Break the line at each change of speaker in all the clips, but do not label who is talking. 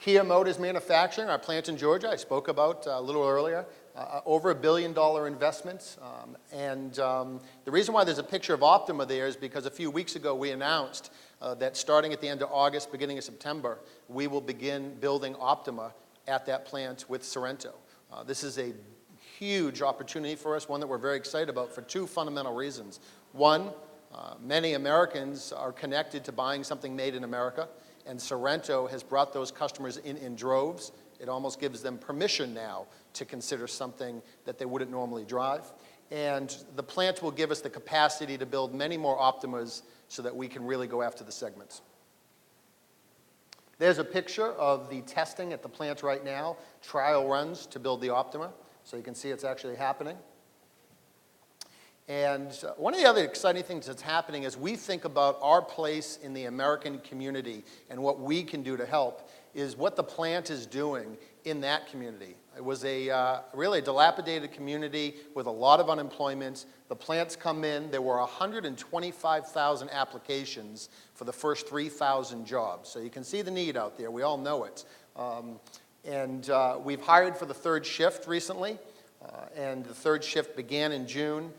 Kia Motors Manufacturing, our plant in Georgia, I spoke about a little earlier, over $1 billion investments. The reason why there's a picture of Optima there is because a few weeks ago we announced that starting at the end of August, beginning of September, we will begin building Optima at that plant with Sorrento. This is a huge opportunity for us, one that we're very excited about for two fundamental reasons. One, many Americans are connected to buying something made in America, and Sorrento has brought those customers in droves. It almost gives them permission now to consider something that they wouldn't normally drive. And the plant will give us the capacity to build many more Optimas so that we can really go after the segments. There's a picture of the testing at the plant right now, trial runs to build the Optima, so you can see it's actually happening. And one of the other exciting things that's happening as we think about our place in the American community and what we can do to help is what the plant is doing in that community. It was a really dilapidated community with a lot of unemployment. The plants come in. There were 125,000 applications for the first 3,000 jobs. So you can see the need out there. We all know it. We've hired for the third shift recently, and the third shift began in June.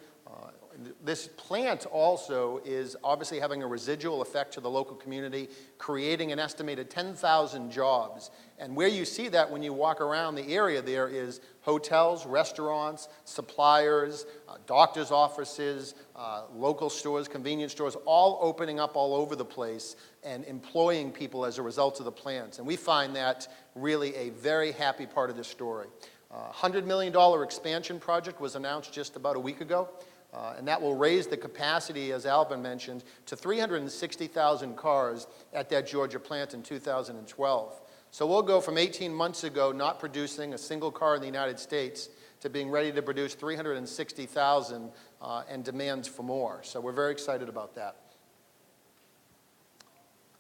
This plant also is obviously having a residual effect to the local community, creating an estimated 10,000 jobs. And where you see that when you walk around the area there is hotels, restaurants, suppliers, doctors' offices, local stores, convenience stores, all opening up all over the place and employing people as a result of the plants. And we find that really a very happy part of this story. $100 million expansion project was announced just about a week ago. And that will raise the capacity, as Alvin mentioned, to 360,000 cars at that Georgia plant in 2012. So we'll go from 18 months ago not producing a single car in the United States to being ready to produce 360,000 and demands for more. So we're very excited about that.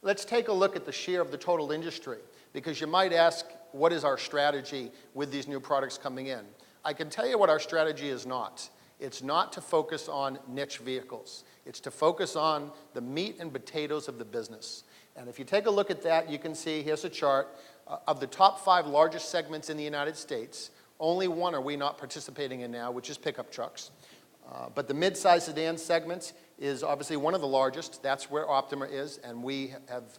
Let's take a look at the share of the total industry, because you might ask, what is our strategy with these new products coming in? I can tell you what our strategy is not. It's not to focus on niche vehicles. It's to focus on the meat and potatoes of the business. And if you take a look at that, you can see, here's a chart, of the top 5 largest segments in the United States, only one are we not participating in now, which is pickup trucks. But the mid-size sedan segment is obviously one of the largest. That's where Optima is, and we have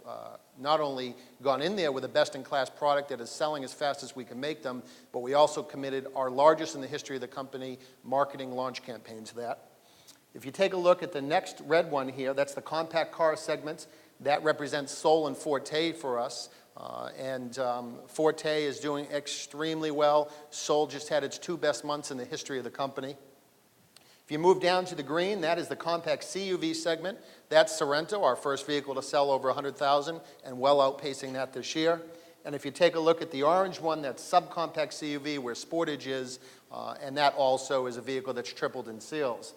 not only gone in there with a best-in-class product that is selling as fast as we can make them, but we also committed our largest in the history of the company marketing launch campaign to that. If you take a look at the next red one here, that's the compact car segment. That represents Soul and Forte for us. Forte is doing extremely well. Soul just had its 2 best months in the history of the company. If you move down to the green, that is the compact CUV segment. That's Sorrento, our first vehicle to sell over 100,000 and well outpacing that this year. And if you take a look at the orange one, that's subcompact CUV where Sportage is, and that also is a vehicle that's tripled in sales.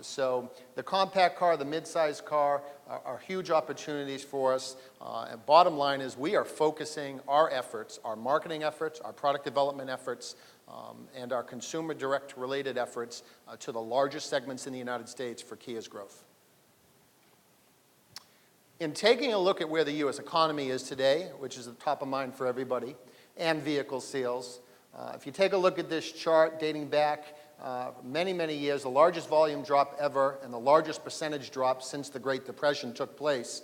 So the compact car, the mid-size car are huge opportunities for us. And bottom line is we are focusing our efforts, our marketing efforts, our product development efforts, and our consumer direct related efforts to the largest segments in the United States for Kia's growth. In taking a look at where the U.S. economy is today, which is at the top of mind for everybody, and vehicle sales, if you take a look at this chart dating back many, many years, the largest volume drop ever and the largest percentage drop since the Great Depression took place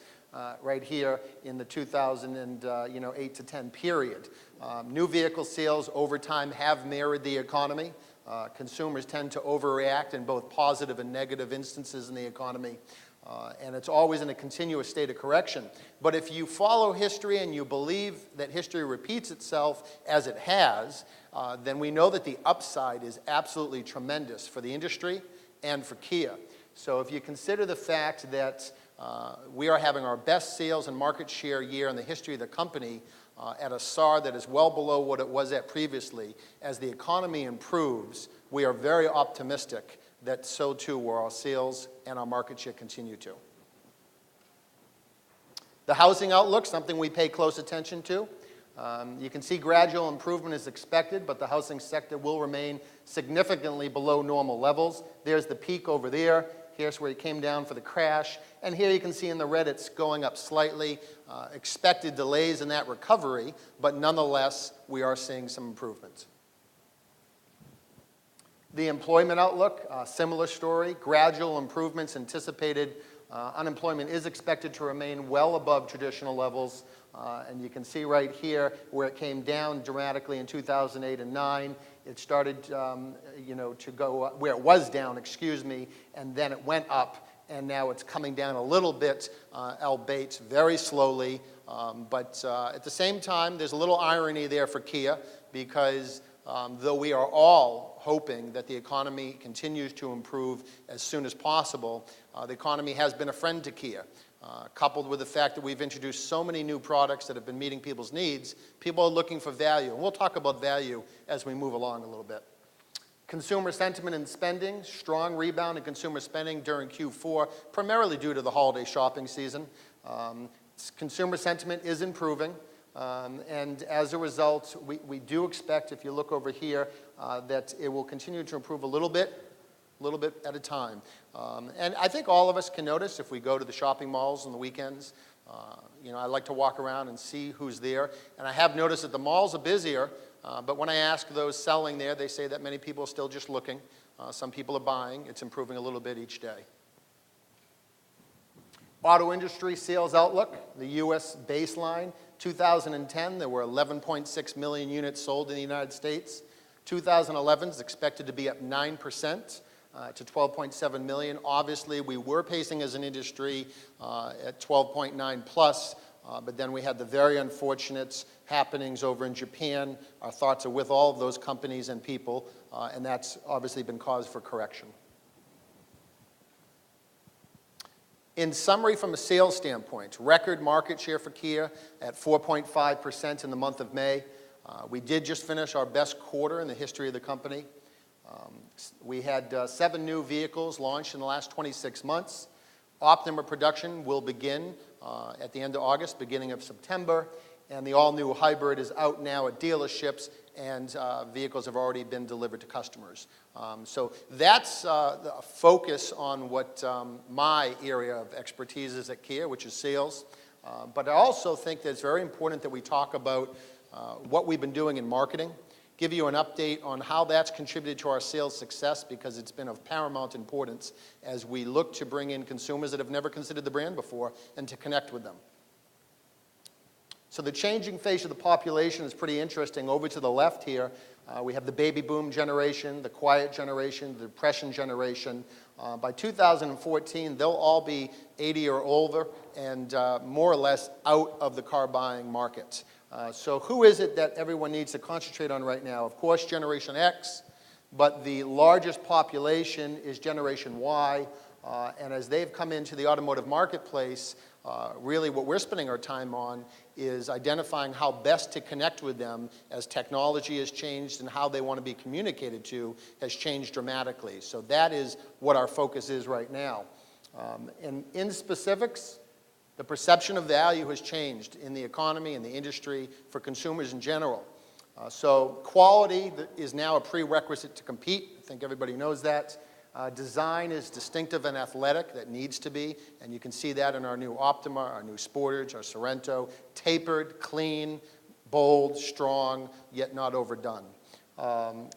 right here in the 2008 to 10 period. New vehicle sales over time have mirrored the economy. Consumers tend to overreact in both positive and negative instances in the economy. And it's always in a continuous state of correction. But if you follow history and you believe that history repeats itself as it has, then we know that the upside is absolutely tremendous for the industry and for Kia. So if you consider the fact that we are having our best sales and market share year in the history of the company at a SAAR that is well below what it was at previously, as the economy improves, we are very optimistic that so too will our sales and our market share continue to. The housing outlook, something we pay close attention to. You can see gradual improvement is expected, but the housing sector will remain significantly below normal levels. There's the peak over there. Here's where it came down for the crash. And here you can see in the red it's going up slightly. Expected delays in that recovery, but nonetheless, we are seeing some improvements. The employment outlook, similar story. Gradual improvements anticipated. Unemployment is expected to remain well above traditional levels. And you can see right here where it came down dramatically in 2008 and 9. It started, to go where it was down, and then it went up, and now it's coming down a little bit, albeit very slowly. But at the same time, there's a little irony there for Kia, because though we are all hoping that the economy continues to improve as soon as possible, the economy has been a friend to Kia. Coupled with the fact that we've introduced so many new products that have been meeting people's needs, people are looking for value. And we'll talk about value as we move along a little bit. Consumer sentiment and spending, strong rebound in consumer spending during Q4, primarily due to the holiday shopping season. Consumer sentiment is improving. And as a result, we do expect, if you look over here, that it will continue to improve a little bit at a time. And I think all of us can notice if we go to the shopping malls on the weekends. I like to walk around and see who's there. And I have noticed that the malls are busier, but when I ask those selling there, they say that many people are still just looking. Some people are buying. It's improving a little bit each day. Auto industry sales outlook, the U.S. baseline. 2010, there were 11.6 million units sold in the United States. 2011 is expected to be up 9%. To 12.7 million. Obviously, we were pacing as an industry at 12.9 plus, but then we had the very unfortunate happenings over in Japan. Our thoughts are with all of those companies and people, and that's obviously been cause for correction. In summary, from a sales standpoint, record market share for Kia at 4.5% in the month of May. We did just finish our best quarter in the history of the company. We had 7 new vehicles launched in the last 26 months. Optima production will begin at the end of August, beginning of September, and the all-new hybrid is out now at dealerships, and vehicles have already been delivered to customers. So that's the focus on what my area of expertise is at Kia, which is sales. But I also think that it's very important that we talk about what we've been doing in marketing. Give you an update on how that's contributed to our sales success, because it's been of paramount importance as we look to bring in consumers that have never considered the brand before and to connect with them. So the changing face of the population is pretty interesting. Over to the left here, we have the baby boom generation, the quiet generation, the depression generation. By 2014, they'll all be 80 or older and more or less out of the car buying market. So who is it that everyone needs to concentrate on right now? Of course, Generation X, but the largest population is Generation Y. And as they've come into the automotive marketplace, really what we're spending our time on is identifying how best to connect with them as technology has changed and how they want to be communicated to has changed dramatically. So that is what our focus is right now. And in specifics, the perception of value has changed in the economy and the industry for consumers in general. So quality is now a prerequisite to compete. I think everybody knows that. Design is distinctive and athletic. That needs to be. And you can see that in our new Optima, our new Sportage, our Sorento. Tapered, clean, bold, strong, yet not overdone.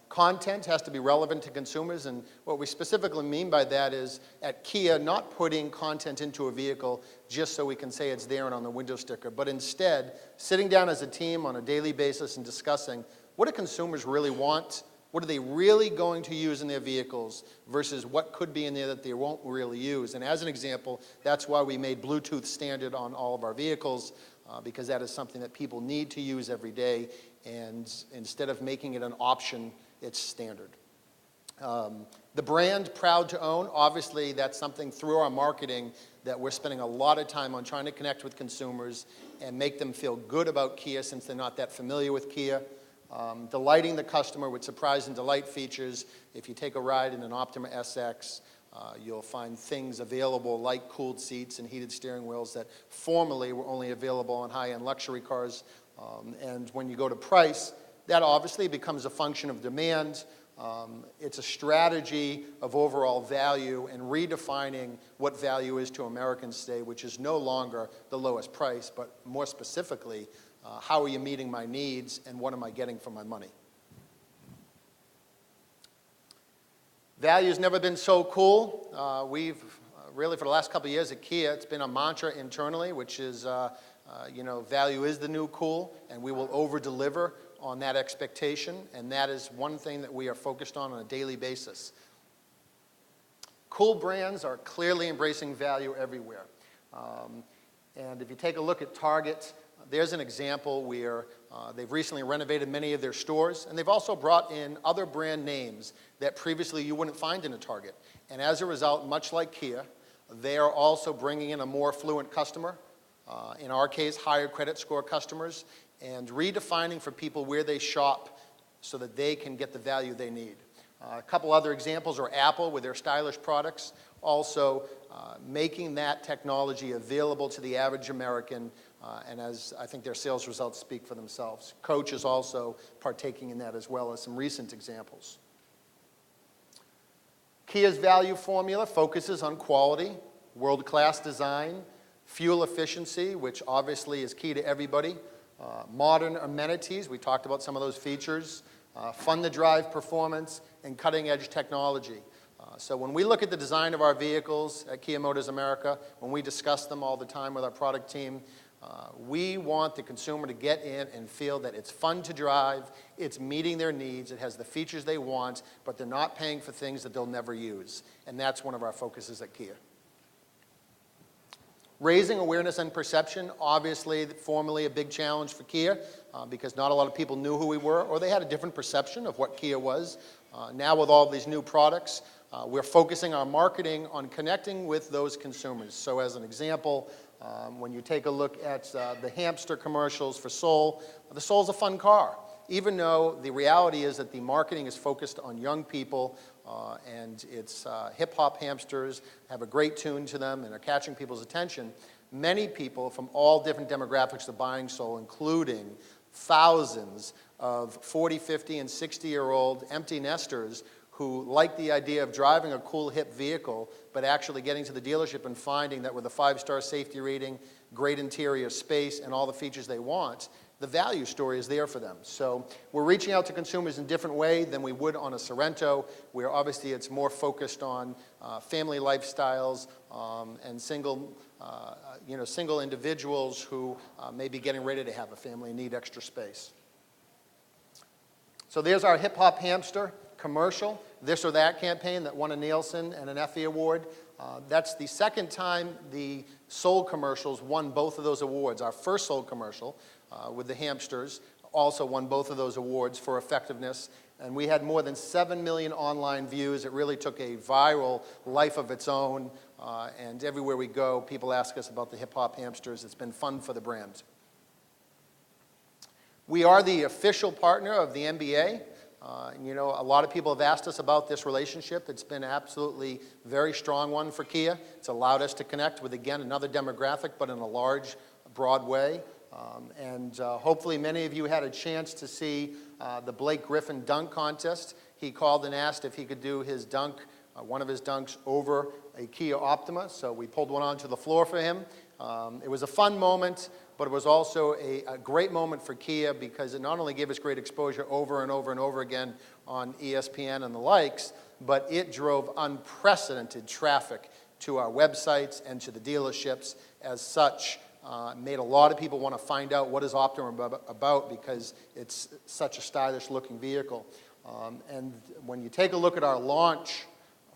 Content has to be relevant to consumers, and what we specifically mean by that is at Kia not putting content into a vehicle just so we can say it's there and on the window sticker, but instead sitting down as a team on a daily basis and discussing what do consumers really want, what are they really going to use in their vehicles versus what could be in there that they won't really use. And as an example, that's why we made Bluetooth standard on all of our vehicles, because that is something that people need to use every day. And instead of making it an option, it's standard. The brand, proud to own, obviously that's something through our marketing that we're spending a lot of time on trying to connect with consumers and make them feel good about Kia since they're not that familiar with Kia. Delighting the customer with surprise and delight features. If you take a ride in an Optima SX, you'll find things available like cooled seats and heated steering wheels that formerly were only available on high-end luxury cars. And when you go to price, that obviously becomes a function of demand. It's a strategy of overall value and redefining what value is to Americans today, which is no longer the lowest price, but more specifically, how are you meeting my needs and what am I getting for my money? Value's never been so cool. We've really, for the last couple of years at Kia, it's been a mantra internally, which is, value is the new cool, and we will over-deliver on that expectation, and that is one thing that we are focused on a daily basis. Cool brands are clearly embracing value everywhere. And if you take a look at Target, there's an example where they've recently renovated many of their stores, and they've also brought in other brand names that previously you wouldn't find in a Target. And as a result, much like Kia, they are also bringing in a more affluent customer, in our case, higher credit score customers, and redefining for people where they shop so that they can get the value they need. A couple other examples are Apple with their stylish products, also making that technology available to the average American, and as I think their sales results speak for themselves. Coach is also partaking in that as well as some recent examples. Kia's value formula focuses on quality, world-class design, fuel efficiency, which obviously is key to everybody, modern amenities, we talked about some of those features, fun-to-drive performance, and cutting-edge technology. So when we look at the design of our vehicles at Kia Motors America, when we discuss them all the time with our product team, we want the consumer to get in and feel that it's fun to drive, it's meeting their needs, it has the features they want, but they're not paying for things that they'll never use. And that's one of our focuses at Kia. Raising awareness and perception, obviously, formerly a big challenge for Kia because not a lot of people knew who we were, or they had a different perception of what Kia was. Now with all these new products, we're focusing our marketing on connecting with those consumers. So as an example, when you take a look at the hamster commercials for Soul, the Soul's a fun car. Even though the reality is that the marketing is focused on young people and it's hip-hop hamsters, have a great tune to them and are catching people's attention, many people from all different demographics are buying Soul, including thousands of 40, 50, and 60-year-old empty nesters who like the idea of driving a cool, hip vehicle, but actually getting to the dealership and finding that with a 5-star safety rating, great interior space, and all the features they want, the value story is there for them. So we're reaching out to consumers in a different way than we would on a Sorento, where obviously it's more focused on family lifestyles and single individuals who may be getting ready to have a family and need extra space. So there's our hip-hop hamster commercial, This or That campaign that won a Nielsen and an Effie Award. That's the second time the Soul commercials won both of those awards. Our first Soul commercial with the hamsters also won both of those awards for effectiveness. And we had more than 7 million online views. It really took a viral life of its own. And everywhere we go, people ask us about the hip-hop hamsters. It's been fun for the brand. We are the official partner of the NBA. A lot of people have asked us about this relationship. It's been absolutely very strong one for Kia. It's allowed us to connect with, again, another demographic, but in a large, broad way. Hopefully many of you had a chance to see the Blake Griffin dunk contest. He called and asked if he could do his dunk, one of his dunks, over a Kia Optima. So we pulled one onto the floor for him. It was a fun moment, but it was also a great moment for Kia because it not only gave us great exposure over and over and over again on ESPN and the likes, but it drove unprecedented traffic to our websites and to the dealerships. As such, made a lot of people want to find out what is Optima about because it's such a stylish looking vehicle. And when you take a look at our launch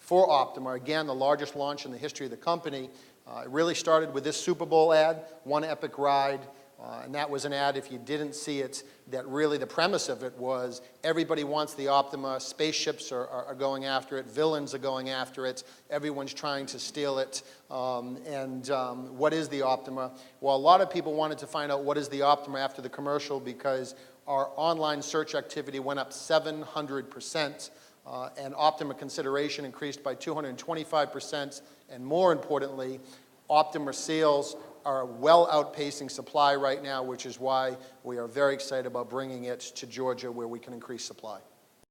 for Optima, again, the largest launch in the history of the company, it really started with this Super Bowl ad, One Epic Ride, and that was an ad, if you didn't see it, that really the premise of it was everybody wants the Optima, spaceships are going after it, villains are going after it, everyone's trying to steal it, what is the Optima? Well, a lot of people wanted to find out what is the Optima after the commercial because our online search activity went up 700%. And Optima consideration increased by 225%, and more importantly, Optima sales are well outpacing supply right now, which is why we are very excited about bringing it to Georgia where we can increase supply.